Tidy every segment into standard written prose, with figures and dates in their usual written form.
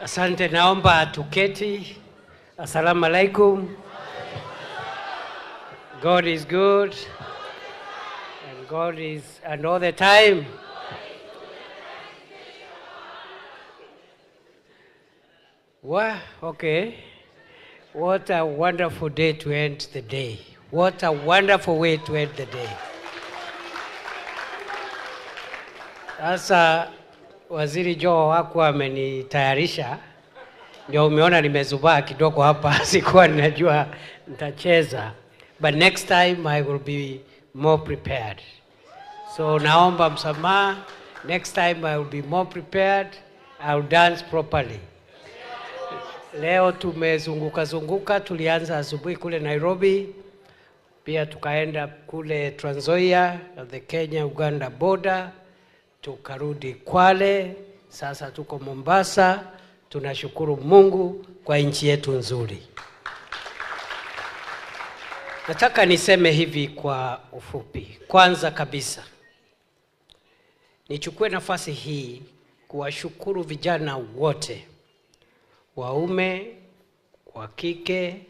Asante, naomba tuketi. Assalamu alaikum. God is good. And God is and all the time. Wow, okay. What a wonderful day to end the day. What a wonderful way to end the day. Sasa Waziri Joe hakuwa amenitayarisha, ndio umeona nimezubaa kidogo hapa, sikuwa ninajua nitacheza. But next time I will be more prepared. So naomba msamaha, next time I will be more prepared, I will dance properly. Leo tumezunguka, tulianza asubuhi kule Nairobi, pia tukaenda kule Trans Nzoia at the Kenya-Uganda border, tukarudi Kwale, sasa tuko Mombasa. Tunashukuru Mungu kwa nchi yetu nzuri. Nataka niseme hivi kwa ufupi. Kwanza kabisa, nichukue nafasi hii kuwashukuru vijana wote, waume, wa kike,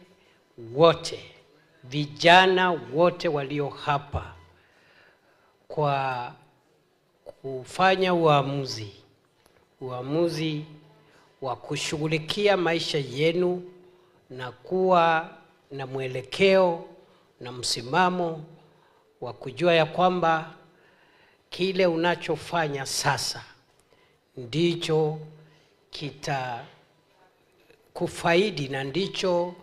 wote, vijana wote walio hapa kwa kufanya uamuzi wa kushughulikia maisha yenu na kuwa na mwelekeo na msimamo wa kujua ya kwamba kile unachofanya sasa ndicho kita kufaidi na ndicho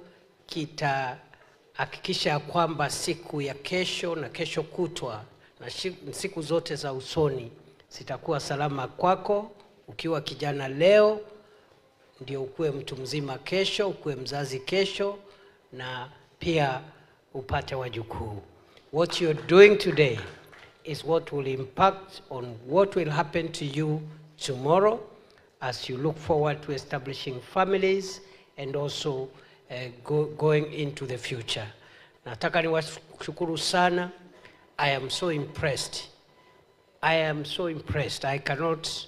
kitahakikisha kwamba siku ya kesho na kesho kutwa na siku zote za usoni zitakuwa salama kwako. Ukiwa kijana leo, ndio ukuwe mtu mzima kesho, ukuwe mzazi kesho, na pia upate wajukuu. What you're doing today is what will impact on what will happen to you tomorrow as you look forward to establishing families and also going into the future. Nataka niwashukuru sana. I am so impressed. I cannot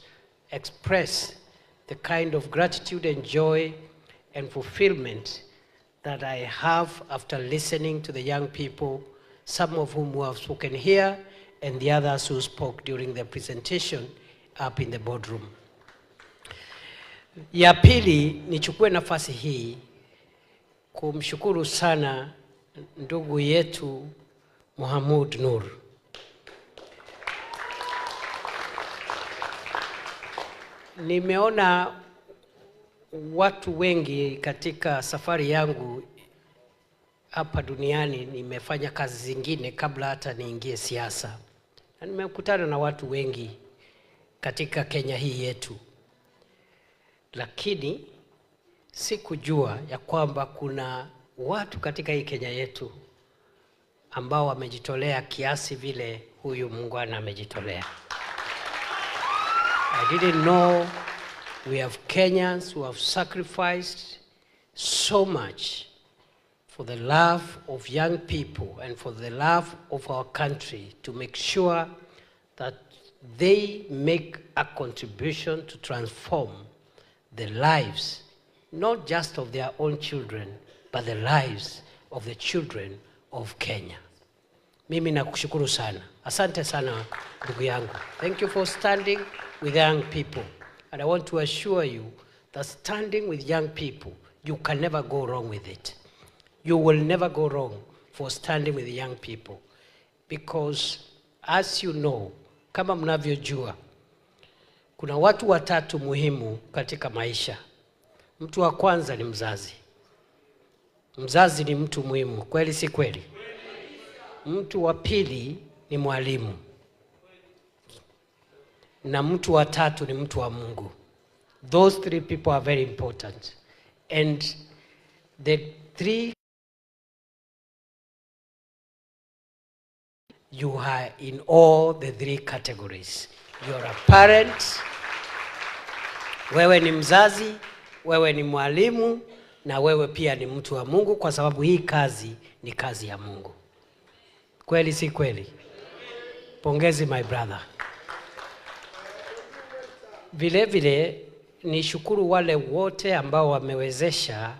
express the kind of gratitude and joy and fulfillment that I have after listening to the young people, some of whom who have spoken here and the others who spoke during the presentation up in the boardroom. Ya pili, nichukue nafasi hii kumshukuru sana ndugu yetu Mohamud Nur. Nimeona watu wengi katika safari yangu hapa duniani. Nimefanya kazi zingine kabla hata niingie siasa, na nimekutana na watu wengi katika Kenya hii yetu, lakini sikujua ya kwamba kuna watu katika hii Kenya yetu ambao wamejitolea kiasi vile huyu muungwana amejitolea. I didn't know we have Kenyans who have sacrificed so much for the love of young people and for the love of our country to make sure that they make a contribution to transform the lives, not just of their own children, but the lives of the children of Kenya. Mimi nakushukuru sana. Asante sana ndugu yangu. Thank you for standing with young people. And I want to assure you that standing with young people, you can never go wrong with it. You will never go wrong for standing with young people. Because as you know, kama mnavyojua, kuna watu watatu muhimu katika maisha. Mtu wa kwanza ni mzazi. Mzazi ni mtu muhimu, kweli si kweli? Mtu wa pili ni mwalimu. Na mtu wa tatu ni mtu wa Mungu. Those three people are very important. And the three, you are in all the three categories. You are a parent, wewe ni mzazi, wewe ni mwalimu, na wewe pia ni mtu wa Mungu, kwa sababu hii kazi ni kazi ya Mungu. Kweli si kweli? Pongezi my brother. Vile vile nishukuru wale wote ambao wamewezesha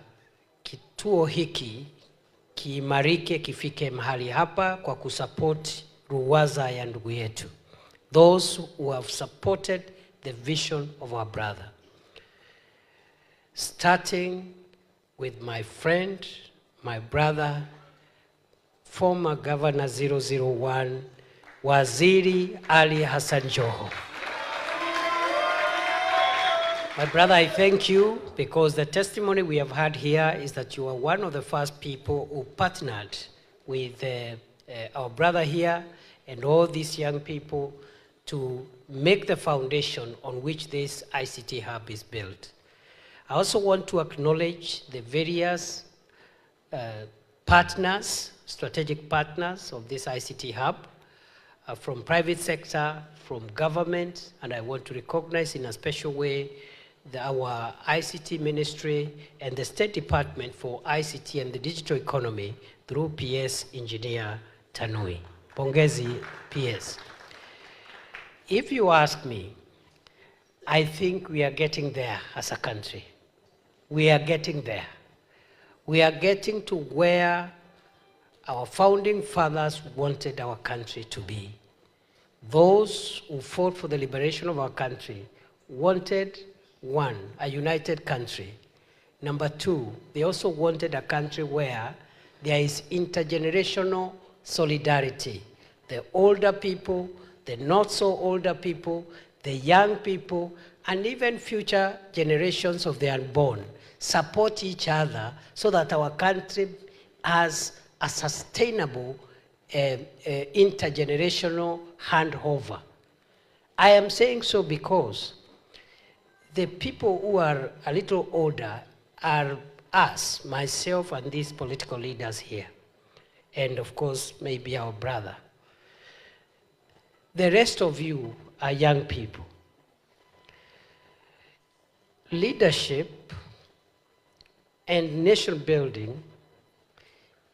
kituo hiki kiimarike kifike mahali hapa kwa kusupport ruwaza ya ndugu yetu. Those who have supported the vision of our brother. Starting with my friend, my brother, former Governor 001, Waziri Ali Hassan Joho. My brother, I thank you because the testimony we have had here is that you are one of the first people who partnered with our brother here and all these young people to make the foundation on which this ICT hub is built. I also want to acknowledge the various partners, strategic partners of this ICT hub, from private sector, from government, and I want to recognize in a special way our ICT ministry and the State Department for ICT and the digital economy through PS Engineer Tanui. Pongezi PS. If you ask me, I think we are getting there as a country. We are getting there. We are getting to where our founding fathers wanted our country to be. Those who fought for the liberation of our country wanted, one, a united country. Number two, they also wanted a country where there is intergenerational solidarity. The older people, the not so older people, the young people, and even future generations of the unborn support each other so that our country has a sustainable intergenerational handover. I am saying so because the people who are a little older are us, myself and these political leaders here, and of course maybe our brother. The rest of you are young people. Leadership and nation building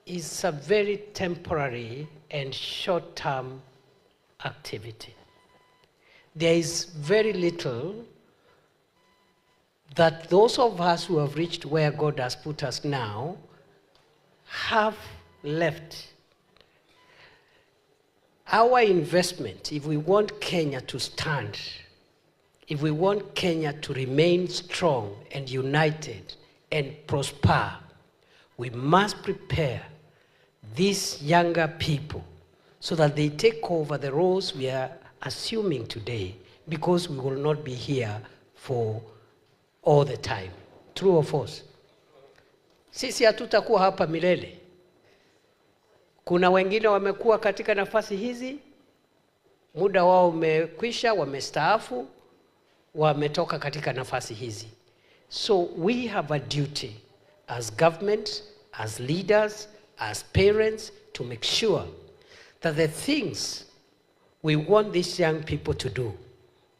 is a very temporary and short-term activity. There is very little that those of us who have reached where God has put us now have left. Our investment, if we want Kenya to stand, if we want Kenya to remain strong and united and prosper, we must prepare these younger people so that they take over the roles we are assuming today, because we will not be here for all the time. True or false? Sisi hatutakuwa hapa milele. Kuna wengine wamekuwa katika nafasi hizi, muda wao umekwisha, wamestaafu, wametoka katika nafasi hizi. So we have a duty as government, as leaders, as parents, to make sure that the things we want these young people to do,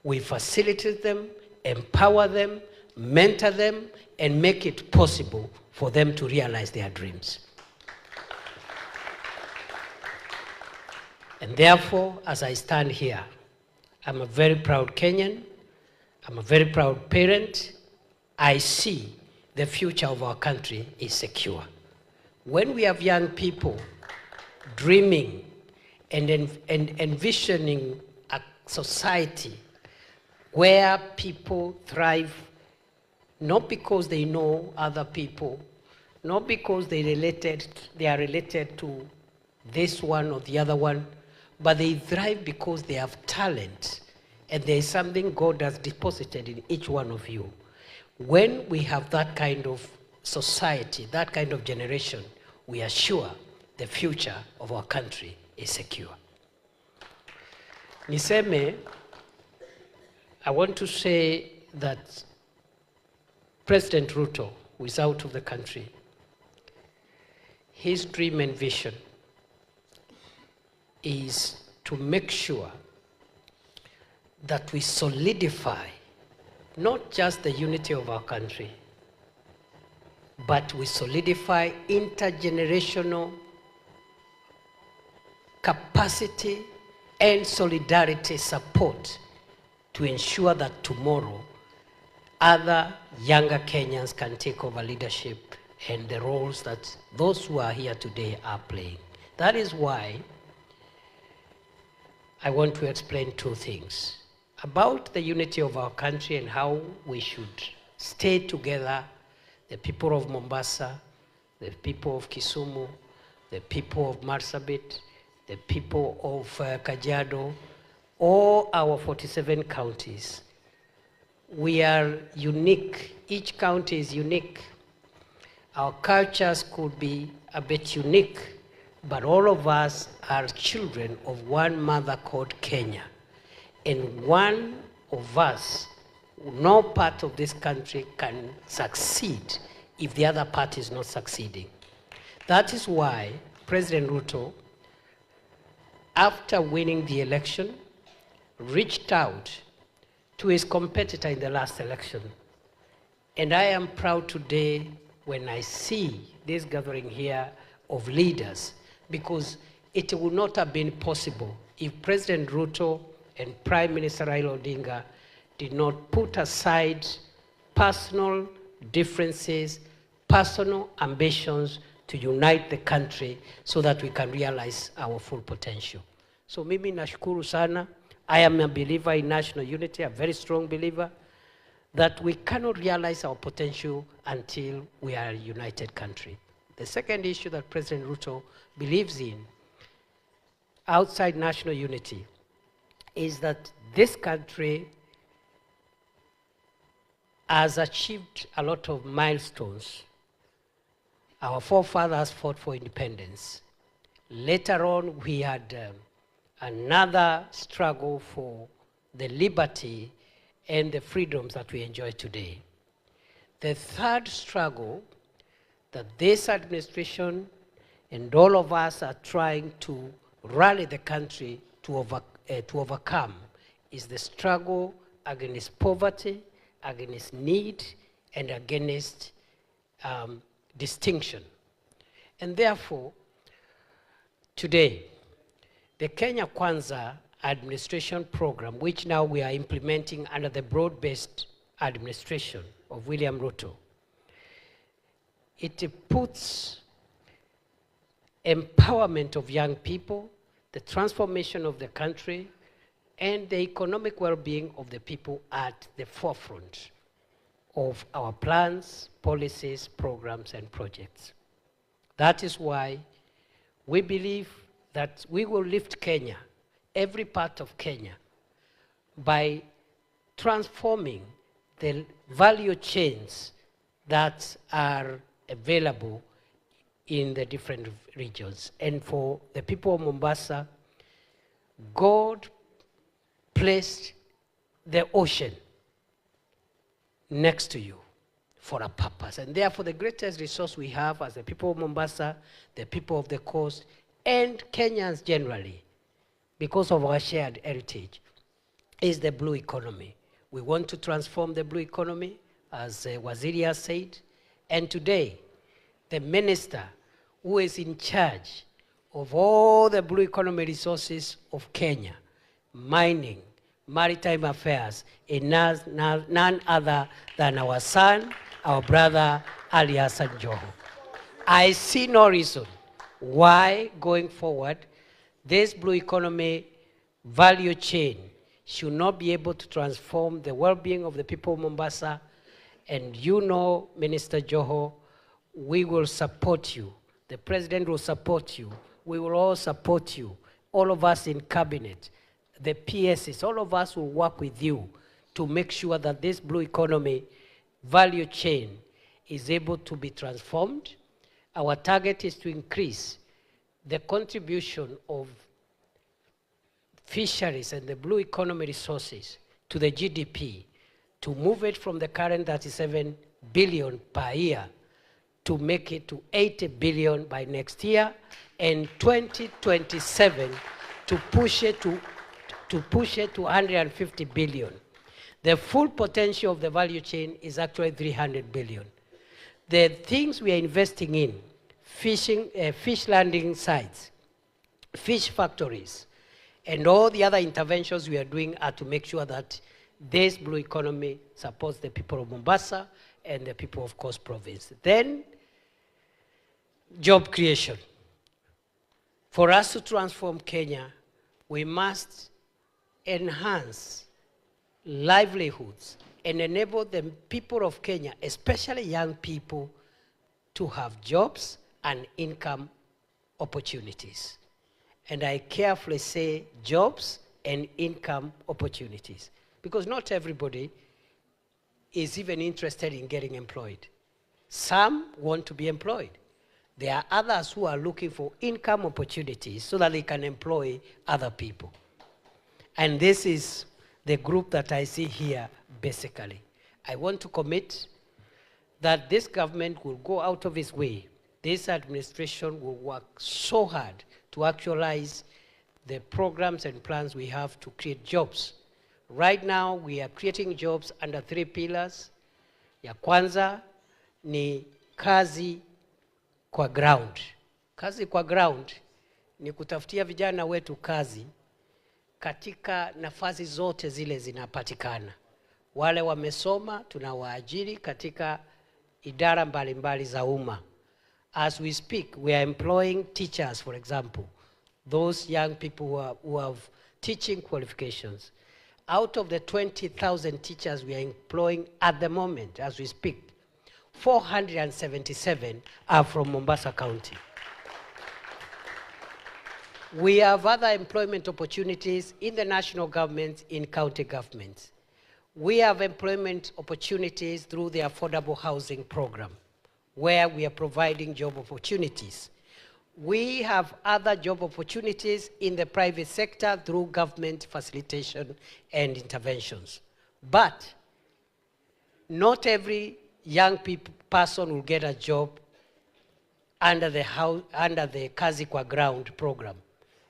we facilitate them, empower them, mentor them, and make it possible for them to realize their dreams. And therefore, as I stand here, I'm a very proud Kenyan, I'm a very proud parent. I see the future of our country is secure. When we have young people dreaming and envisioning a society where people thrive, not because they know other people, not because they are related to this one or the other one, but they thrive because they have talent and there is something God has deposited in each one of you. When we have that kind of society, that kind of generation, we are sure the future of our country is secure. Niseme, I want to say that President Ruto, who is out of the country, his dream and vision is to make sure that we solidify not just the unity of our country, but we solidify intergenerational capacity and solidarity support to ensure that tomorrow other younger Kenyans can take over leadership and the roles that those who are here today are playing. That is why I want to explain two things about the unity of our country and how we should stay together, the people of Mombasa, the people of Kisumu, the people of Marsabit, the people of Kajiado, all our 47 counties. We are unique. Each county is unique. Our cultures could be a bit unique, but all of us are children of one mother called Kenya. And one of us, no part of this country can succeed if the other part is not succeeding. That is why President Ruto, after winning the election, reached out to his competitor in the last election. And I am proud today when I see this gathering here of leaders, because it would not have been possible if President Ruto and Prime Minister Raila Odinga did not put aside personal differences, personal ambitions to unite the country so that we can realize our full potential. So mimi nashukuru sana. I am a believer in national unity, a very strong believer, that we cannot realize our potential until we are a united country. The second issue that President Ruto believes in, outside national unity, is that this country has achieved a lot of milestones. Our forefathers fought for independence. Later on, we had another struggle for the liberty and the freedoms that we enjoy today. The third struggle that this administration and all of us are trying to rally the country to overcome is the struggle against poverty, against need, and against distinction. And therefore, today, the Kenya Kwanza administration program, which now we are implementing under the broad-based administration of William Ruto, it puts empowerment of young people, the transformation of the country, and the economic well-being of the people at the forefront of our plans, policies, programs, and projects. That is why we believe that we will lift Kenya, every part of Kenya, by transforming the value chains that are available in the different regions. And for the people of Mombasa, God placed the ocean next to you for a purpose. And therefore, the greatest resource we have as the people of Mombasa, the people of the coast, and Kenyans generally, because of our shared heritage, is the blue economy. We want to transform the blue economy, as Waziri has said. And today, the minister who is in charge of all the blue economy resources of Kenya, mining, maritime affairs, is none other than our son, our brother, Ali Hassan Joho. I see no reason why, going forward, this blue economy value chain should not be able to transform the well-being of the people of Mombasa. And you know, Minister Joho, we will support you. The President will support you. We will all support you. All of us in cabinet, the PSs, all of us will work with you to make sure that this blue economy value chain is able to be transformed. Our target is to increase the contribution of fisheries and the blue economy resources to the GDP, to move it from the current 37 billion per year to make it to 80 billion by next year, and 2027 to push it to 150 billion. The full potential of the value chain is actually 300 billion. The things we are investing in, fishing, fish landing sites, fish factories, and all the other interventions we are doing are to make sure that This blue economy supports the people of Mombasa and the people of Coast Province. Then, job creation. For us to transform Kenya, we must enhance livelihoods and enable the people of Kenya, especially young people, to have jobs and income opportunities. And I carefully say jobs and income opportunities, because not everybody is even interested in getting employed. Some want to be employed. There are others who are looking for income opportunities so that they can employ other people. And this is the group that I see here, basically. I want to commit that this government will go out of its way. This administration will work so hard to actualize the programs and plans we have to create jobs. Right now, we are creating jobs under 3 pillars. Ya kwanza ni kazi kwa ground. Kazi kwa ground ni kutafutia vijana wetu kazi katika nafasi zote zile zinapatikana. Wale wamesoma tunawaajiri katika idara mbalimbali za umma. As we speak, we are employing teachers, for example, those young people who have teaching qualifications. Out of the 20,000 teachers we are employing at the moment, as we speak, 477 are from Mombasa County. We have other employment opportunities in the national government, in county governments. We have employment opportunities through the affordable housing program, where we are providing job opportunities. We have other job opportunities in the private sector through government facilitation and interventions. But not every young person will get a job under the Kazi Kwa Ground program.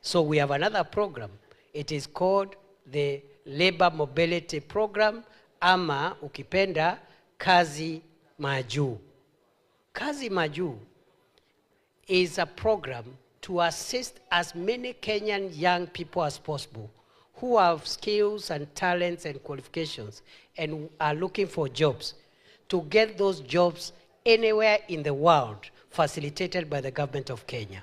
So we have another program. It is called the Labor Mobility Program, ama ukipenda Kazi Maju. Kazi Maju is a program to assist as many Kenyan young people as possible who have skills and talents and qualifications and are looking for jobs, to get those jobs anywhere in the world, facilitated by the government of Kenya.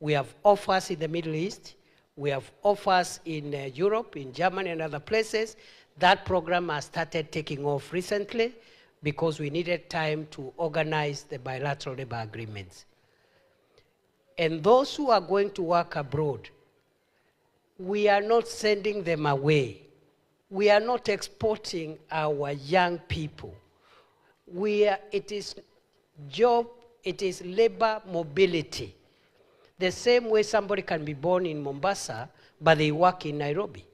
We have offers in the Middle East. We have offers in Europe, in Germany and other places. That program has started taking off recently because we needed time to organize the bilateral labor agreements. And those who are going to work abroad, we are not sending them away. We are not exporting our young people. It is labor mobility. The same way somebody can be born in Mombasa, but they work in Nairobi.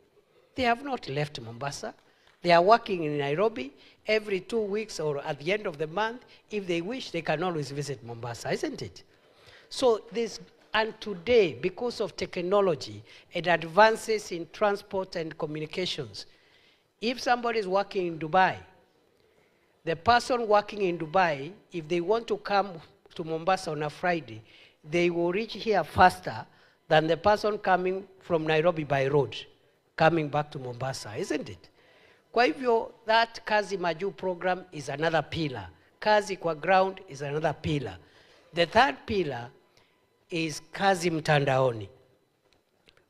They have not left Mombasa. They are working in Nairobi every 2 weeks or at the end of the month. If they wish, they can always visit Mombasa, isn't it? So and today, because of technology and advances in transport and communications, if somebody is working in Dubai, the person working in Dubai, if they want to come to Mombasa on a Friday, they will reach here faster than the person coming from Nairobi by road, coming back to Mombasa, isn't it? Kwa hivyo, that Kazi Maju program is another pillar. Kazi Kwa Ground is another pillar. The third pillar is Kazi Mtandaoni,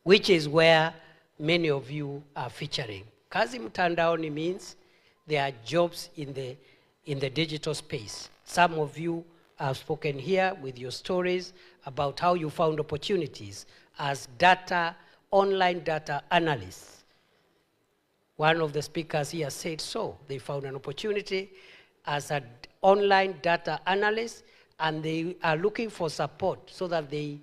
which is where many of you are featuring. Kazi Mtandaoni means there are jobs in the digital space. Some of you have spoken here with your stories about how you found opportunities as online data analysts. One of the speakers here said so. They found an opportunity as an online data analyst, and they are looking for support so that they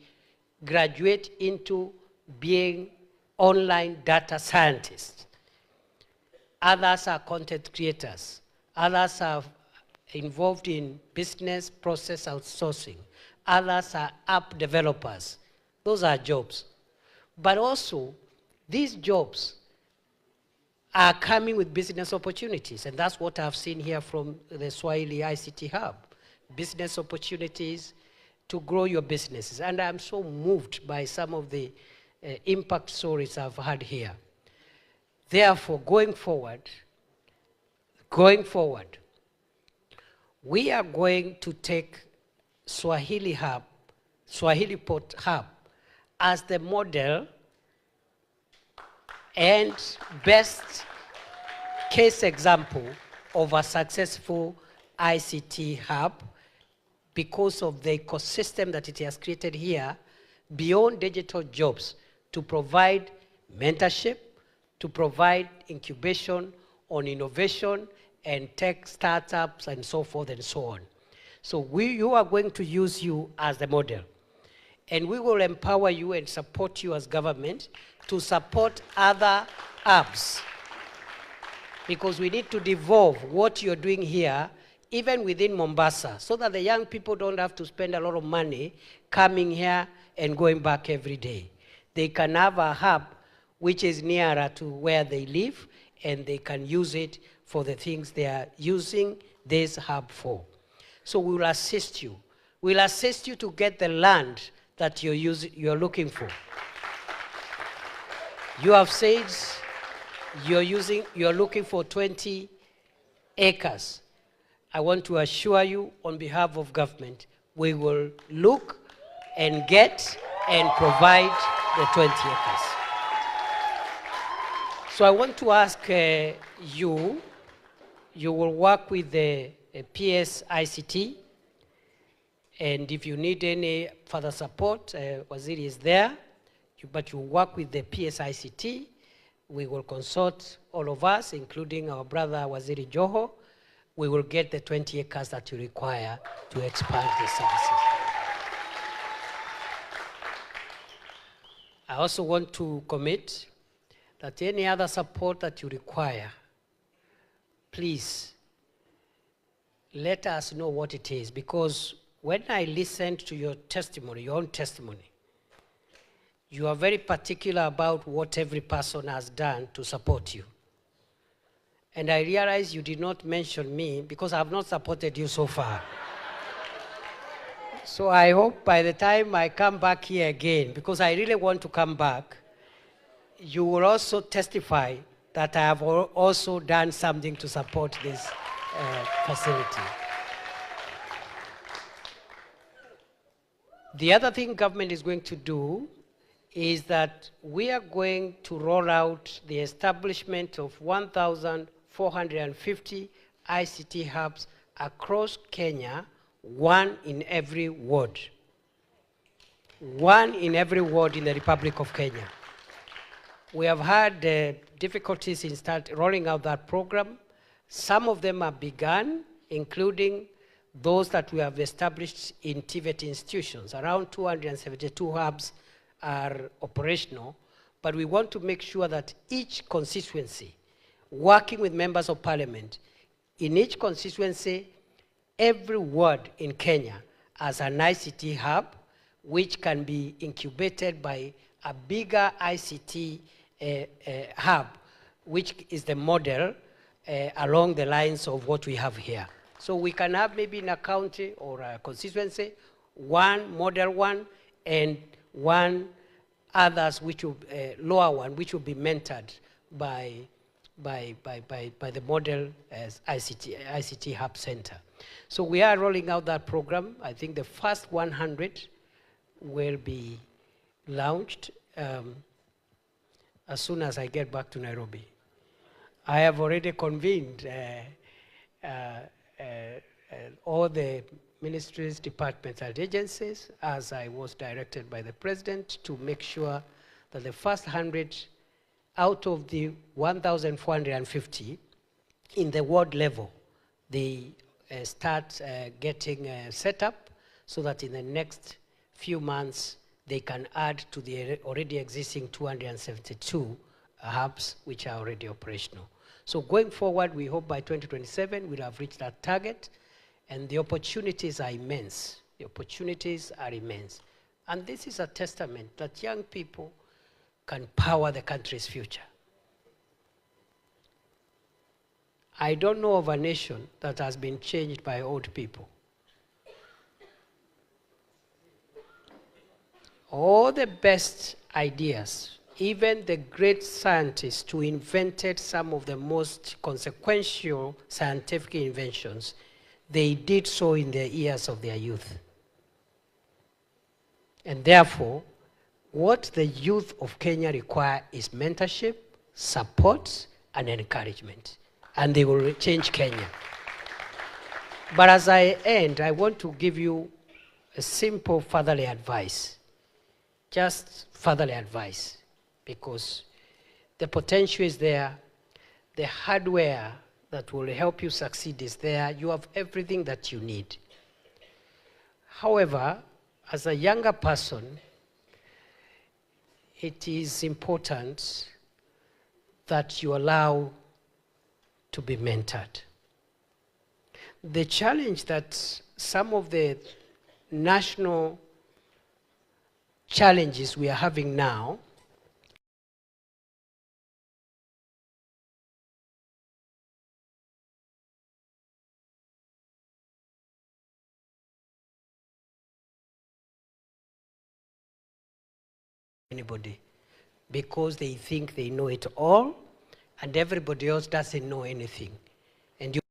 graduate into being online data scientists. Others are content creators. Others are involved in business process outsourcing. Others are app developers. Those are jobs. But also, these jobs are coming with business opportunities, and that's what I've seen here from the Swahili ICT Hub. Business opportunities to grow your businesses. And I'm so moved by some of the impact stories I've had here. Therefore, going forward, we are going to take Swahili Port Hub as the model and best case example of a successful ICT hub because of the ecosystem that it has created here beyond digital jobs to provide mentorship, to provide incubation on innovation and tech startups and so forth and so on. So you are going to use you as the model. And we will empower you and support you as government to support other hubs. Because we need to devolve what you're doing here, even within Mombasa, so that the young people don't have to spend a lot of money coming here and going back every day. They can have a hub which is nearer to where they live, and they can use it for the things they are using this hub for. So we will assist you. We'll assist you to get the land that you're looking for. You have said you're looking for 20 acres. I want to assure you on behalf of government, we will look and get and provide the 20 acres. So I want to ask you will work with the PS ICT, and if you need any further support, Waziri is there, but you work with the PS ICT. We will consult all of us, including our brother Waziri Joho. We will get the 20 acres that you require to expand the services. I also want to commit that any other support that you require, please let us know what it is, because when I listened to your testimony, your own testimony, you are very particular about what every person has done to support you. And I realize you did not mention me because I have not supported you so far. So I hope by the time I come back here again, because I really want to come back, you will also testify that I have also done something to support this facility. The other thing government is going to do is that we are going to roll out the establishment of 1,450 ICT hubs across Kenya, one in every ward. One in every ward in the Republic of Kenya. We have had difficulties in rolling out that program. Some of them have begun, including those that we have established in TVET institutions. Around 272 hubs are operational, but we want to make sure that each constituency, working with members of parliament, in each constituency, every ward in Kenya has an ICT hub, which can be incubated by a bigger ICT hub, which is the model along the lines of what we have here. So we can have maybe in a county or a constituency, one model one and one others which will, lower one, which will be mentored by the model as ICT Hub Center. So we are rolling out that program. I think the first 100 will be launched as soon as I get back to Nairobi. I have already convened all the ministries, departments, and agencies, as I was directed by the president, to make sure that the first 100 out of the 1,450 in the ward level, they start getting set up so that in the next few months they can add to the already existing 272 hubs which are already operational. So going forward, we hope by 2027 we'll have reached that target, and the opportunities are immense. The opportunities are immense. And this is a testament that young people can power the country's future. I don't know of a nation that has been changed by old people. All the best ideas even the great scientists who invented some of the most consequential scientific inventions, they did so in the years of their youth. And therefore, what the youth of Kenya require is mentorship, support, and encouragement. And they will change Kenya. But as I end, I want to give you a simple fatherly advice. Just fatherly advice. Because the potential is there. The hardware that will help you succeed is there. You have everything that you need. However, as a younger person, it is important that you allow to be mentored. The challenge that some of the national challenges we are having now anybody, because they think they know it all and everybody else doesn't know anything. And you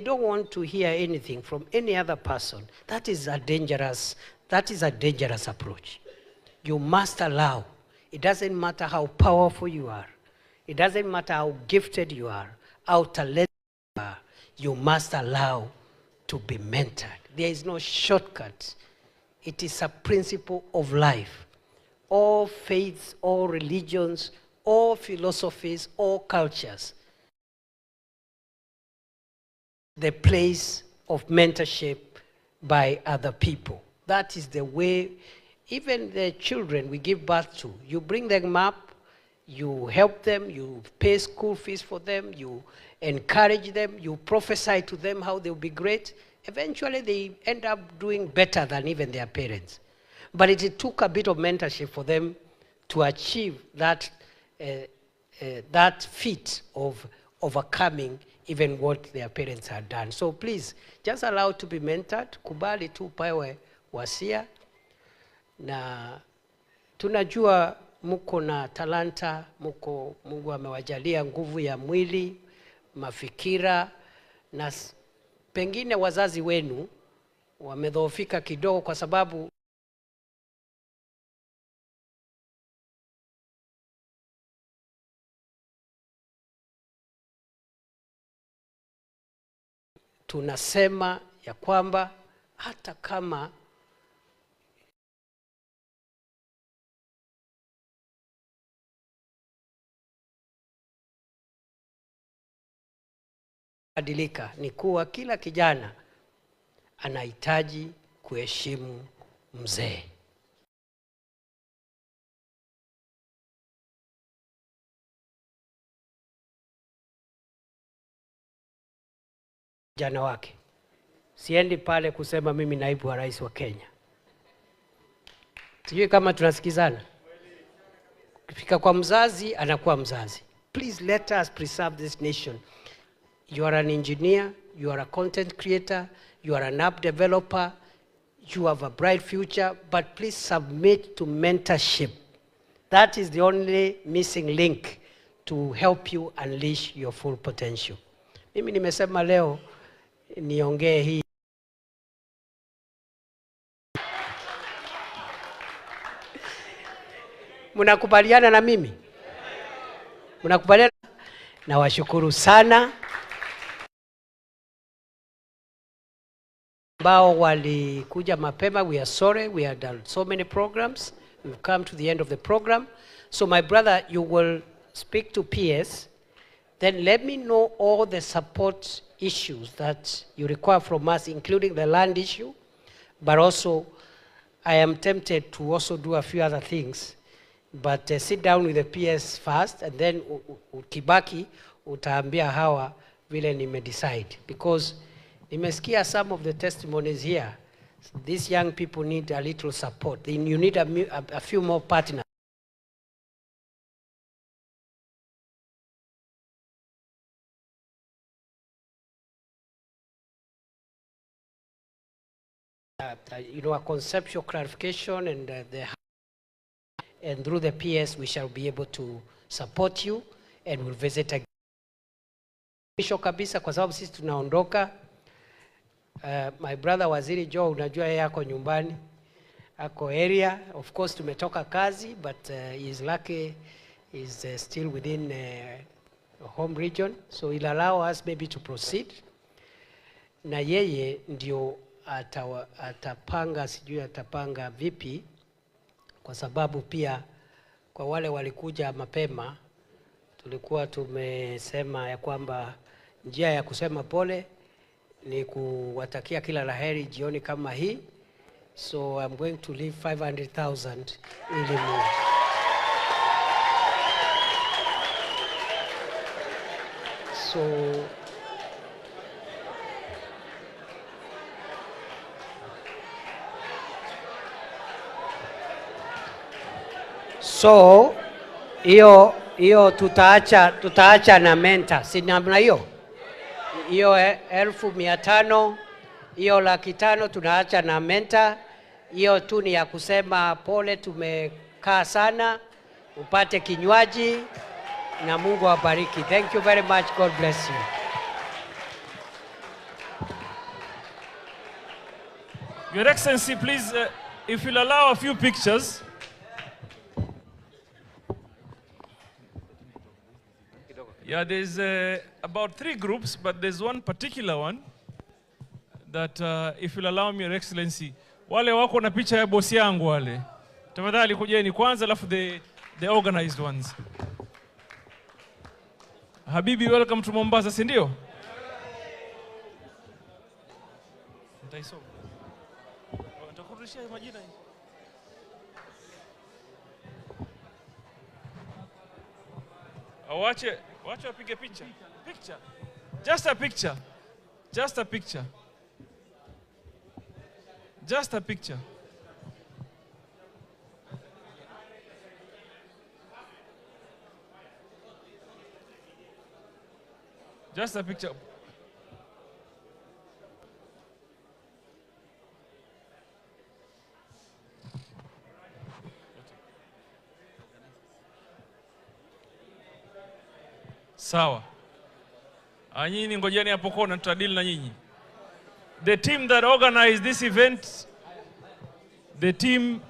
don't want to hear anything from any other person. That is a dangerous approach. You must allow. It doesn't matter how powerful you are. It doesn't matter how gifted you are, how talented you are. You must allow to be mentored. There is no shortcut. It is a principle of life. All faiths, all religions, all philosophies, all cultures, the place of mentorship by other people. That is the way, even the children we give birth to, you bring them up, you help them, you pay school fees for them, you encourage them, you prophesy to them how they'll be great. Eventually they end up doing better than even their parents. But it took a bit of mentorship for them to achieve that, that feat of overcoming even what their parents had done. So please, just allow to be mentored, kubali tu upewe wasia, na tunajua muko na talanta, Mungu amewajalia nguvu ya mwili, mafikira, na pengine wazazi wenu wamedhoofika kidogo kwa sababu tunasema ya kwamba hata kama badilika ni kuwa kila kijana anahitaji kuheshimu mzee. Jana wake. Siendi pale kusema mimi naibu wa rais wa Kenya. Sijui kama tunasikizana. Kufika kwa mzazi, anakuwa mzazi. Please let us preserve this nation. You are an engineer, you are a content creator, you are an app developer, you have a bright future, but please submit to mentorship. That is the only missing link to help you unleash your full potential. Mimi nimesema leo niongee hii. Mnakubaliana na mimi? Mnakubaliana? Na washukuru sana ambao walikuja mapema. We are sorry, we have done so many programs. We've come to the end of the program. So my brother, you will speak to PS. Then let me know all the support issues that you require from us, including the land issue. But also, I am tempted to also do a few other things. But sit down with the PS first, and then ukibaki utaambia hawa vile nimedecide. Because nimesikia some of the testimonies here. These young people need a little support. You need a few more partners. You know, a conceptual clarification and the and through the PS we shall be able to support you and we'll visit again. Mwisho kabisa kwa sababu sisi tunaondoka, my brother Waziri Joe, unajua yeye yako nyumbani, ako area. Of course tumetoka kazi, but he is lucky is still within home region, so he'll allow us maybe to proceed. Na yeye ndio atapanga, sijui atapanga vipi, kwa sababu pia kwa wale walikuja mapema tulikuwa tumesema ya kwamba njia ya kusema pole ni kuwatakia kila laheri jioni kama hii. So I'm going to leave 500,000 ili mu. So hiyo tutaacha na mentor, si namna hiyo? Hiyo 1,500, hiyo 500,000 tunaacha na mentor. Hiyo tu ni ya kusema pole, tumekaa sana, upate kinywaji na Mungu awabariki. Thank you very much. God bless you. Your Excellency, please, if you'll allow a few pictures. Yeah, there's about 3 groups, but there's one particular one that, if you'll allow me, Your Excellency, wale wako na picha ya bosi yangu wale, tafadhali kujeni kwanza, alafu the organized ones. Habibi, welcome to Mombasa, si ndio? Nitaisoma. Nitakurudishia majina hii. Wache wapige picha. Picture. Just a picture. Just a picture. Just a picture. Just a picture. Sawa. Nyinyi ngojeni hapo kona, tutadili na nyinyi. The team that organized this event, the team